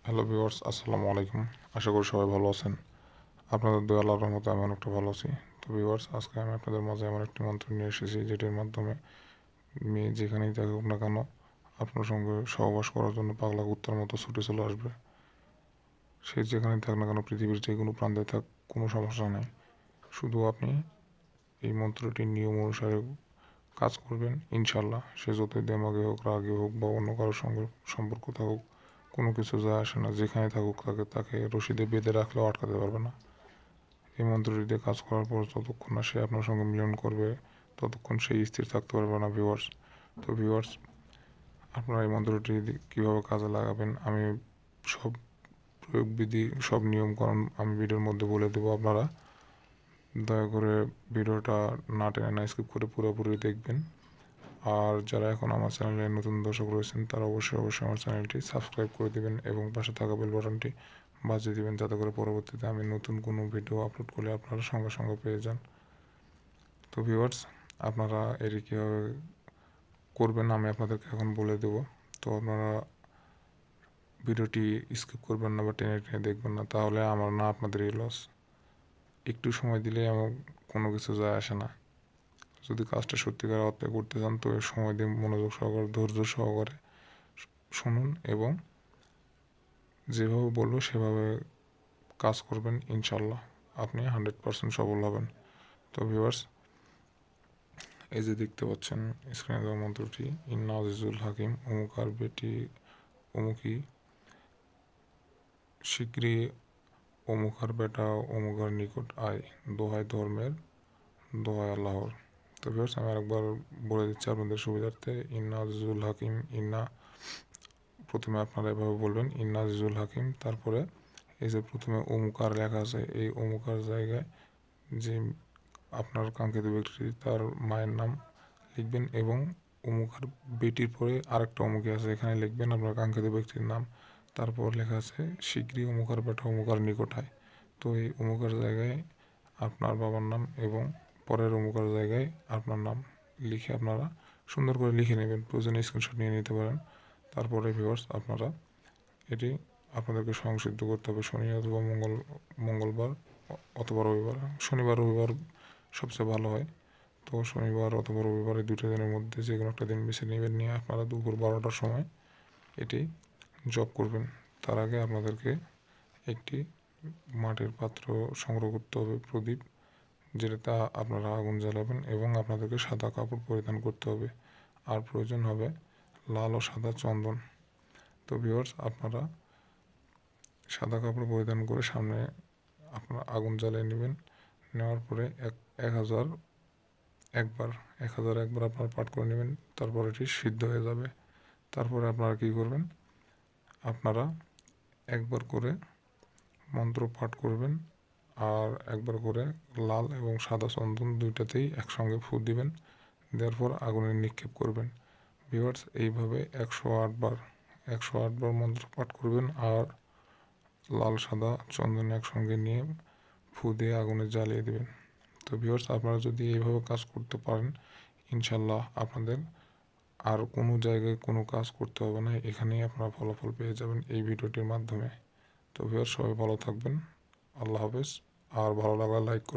Hello viewers, আসসালামু আলাইকুম। আশা করি সবাই ভালো আছেন। আপনাদের দয়া আল্লাহর রহমতে আমি অনেকটা ভালো আছি। তো ভিউয়ার্স, আজকে আমি আপনাদের মাঝে এমন একটি মন্ত্র নিয়ে এসেছি যেটির মাধ্যমে মেয়ে যেখানেই থাকুক না কেন আপনার সঙ্গে সহবাস করার জন্য পাগলা কুত্তার মতো ছুটে চলে আসবে। সে যেখানেই থাক না কেন, পৃথিবীর যে কোনো প্রান্তে থাক, কোনো সমস্যা নেই। শুধু আপনি এই মন্ত্রটির নিয়ম অনুসারে কাজ করবেন, ইনশাল্লাহ সে যতই দেমাগে হোক, রাগে হোক বা অন্য কারোর সঙ্গে সম্পর্ক থাকুক, কোনো কিছু যায় আসে না। যেখানে থাকুক তাকে রশিদে বেঁধে রাখলেও আটকাতে পারবে না। এই মন্ত্রটি দিয়ে কাজ করার পর যতক্ষণ না সে আপনার সঙ্গে মিলন করবে ততক্ষণ সে স্থির থাকতে পারবে না ভিউয়ার্স। তো ভিউয়ার্স, আপনারা এই মন্ত্রটি কীভাবে কাজে লাগাবেন আমি সব প্রয়োগবিধি, সব নিয়মকানুন আমি ভিডিওর মধ্যে বলে দেবো। আপনারা দয়া করে ভিডিওটা না টেনে না স্কিপ করে পুরোপুরি দেখবেন। আর যারা এখন আমার চ্যানেলে নতুন দর্শক রয়েছেন তারা অবশ্যই আমার চ্যানেলটি সাবস্ক্রাইব করে দেবেন এবং পাশে থাকা বেল বাটনটি বাজিয়ে দিবেন, যাতে করে পরবর্তীতে আমি নতুন কোনো ভিডিও আপলোড করলে আপনারা সঙ্গে সঙ্গে পেয়ে যান। তো ভিউয়ার্স, আপনারা এটি কীভাবে করবেন আমি আপনাদেরকে এখন বলে দেব। তো আপনারা ভিডিওটি স্কিপ করবেন না বা টেনে টেনে দেখবেন না, তাহলে আমার না আপনাদেরই লস। একটু সময় দিলেই আমার কোনো কিছু যায় আসে না। যদি কাজটা সত্যিকার অর্থে করতে চান তো সময় দিয়ে মনোযোগ সহকারে, ধৈর্য সহকারে শুনুন এবং যেভাবে বলবো সেভাবে কাজ করবেন, ইনশাল্লাহ আপনি 100% সফল হবেন। তো ভিউয়ার্স, এই যে দেখতে পাচ্ছেন স্ক্রিনে দেওয়া মন্ত্রটি, ইন্না আজিজুল হাকিম, অমুকার বেটি অমুকি, শীঘ্রই অমুকার বেটা অমুকার নিকট আয়, দোহাই ধর্মের, দোহাই আল্লাহর। তো ভিউয়ার্স, আমি আরেকবার বলে দিচ্ছি আপনাদের সুবিধার্থে। ইন্না আজিজুল হাকিম, ইন্না, প্রথমে আপনারা এভাবে বলবেন ইন্না আজিজুল হাকিম, তারপরে এই যে প্রথমে অমুকার লেখা আছে এই অমুকার জায়গায় যে আপনার কাঙ্ক্ষিত ব্যক্তি তার মায়ের নাম লিখবেন এবং অমুকার বেটির পরে আরেকটা অমুকি আছে, এখানে লিখবেন আপনার কাঙ্ক্ষিত ব্যক্তির নাম। তারপর লেখা আছে শীঘ্রই অমুকার বেটা অমুকার নিকটায়। তো এই অমুকার জায়গায় আপনার বাবার নাম এবং পরের অমুকার জায়গায় আপনার নাম লিখে আপনারা সুন্দর করে লিখে নেবেন। প্রয়োজনে স্ক্রিনশট নিয়ে নিতে পারেন। তারপরে ভিউয়ার্স, আপনারা এটি আপনাদেরকে সংসিদ্ধ করতে হবে শনি অথবা মঙ্গলবার অথবা রবিবার। শনিবার রবিবার সবচেয়ে ভালো হয়। তো শনিবার অথবা রবিবার এই দুটো দিনের মধ্যে যে কোনো একটা দিন বেছে নেবেন, নিয়ে আপনারা দুপুর 12টার সময় এটি জপ করবেন। তার আগে আপনাদেরকে একটি মাটির পাত্র সংগ্রহ করতে হবে, প্রদীপ, যেটাতে আপনারা আগুন জ্বালাবেন এবং আপনাদেরকে সাদা কাপড় পরিধান করতে হবে। আর প্রয়োজন হবে লাল ও সাদা চন্দন। তো ভিউয়ার্স, আপনারা সাদা কাপড় পরিধান করে সামনে আপনারা আগুন জ্বালিয়ে নেবেন। নেওয়ার পরে 1000 একবার 1000 একবার আপনারা পাঠ করে নেবেন। তারপর এটি সিদ্ধ হয়ে যাবে। তারপরে আপনারা কী করবেন, আপনারা একবার করে মন্ত্র পাঠ করবেন আর একবার করে লাল এবং সাদা চন্দন দুইটাতেই একসঙ্গে ফু দিবেন। দেওয়ার পর আগুনে নিক্ষেপ করবেন। ভিউয়ার্স, এইভাবে 108 বার মন্ত্র পাঠ করবেন আর লাল সাদা চন্দন একসঙ্গে নিয়ে ফু দিয়ে আগুনে জ্বালিয়ে দেবেন। তো ভিউয়ার্স, আপনারা যদি এইভাবে কাজ করতে পারেন, ইনশাল্লাহ আপনাদের আর কোনো জায়গায় কোনো কাজ করতে হবে না, এখানেই আপনারা ফলাফল পেয়ে যাবেন এই ভিডিওটির মাধ্যমে। তো ভিউয়ার্স, সবাই ভালো থাকবেন। আল্লাহ হাফেজ। আর ভালো লাগলে লাইক করবেন।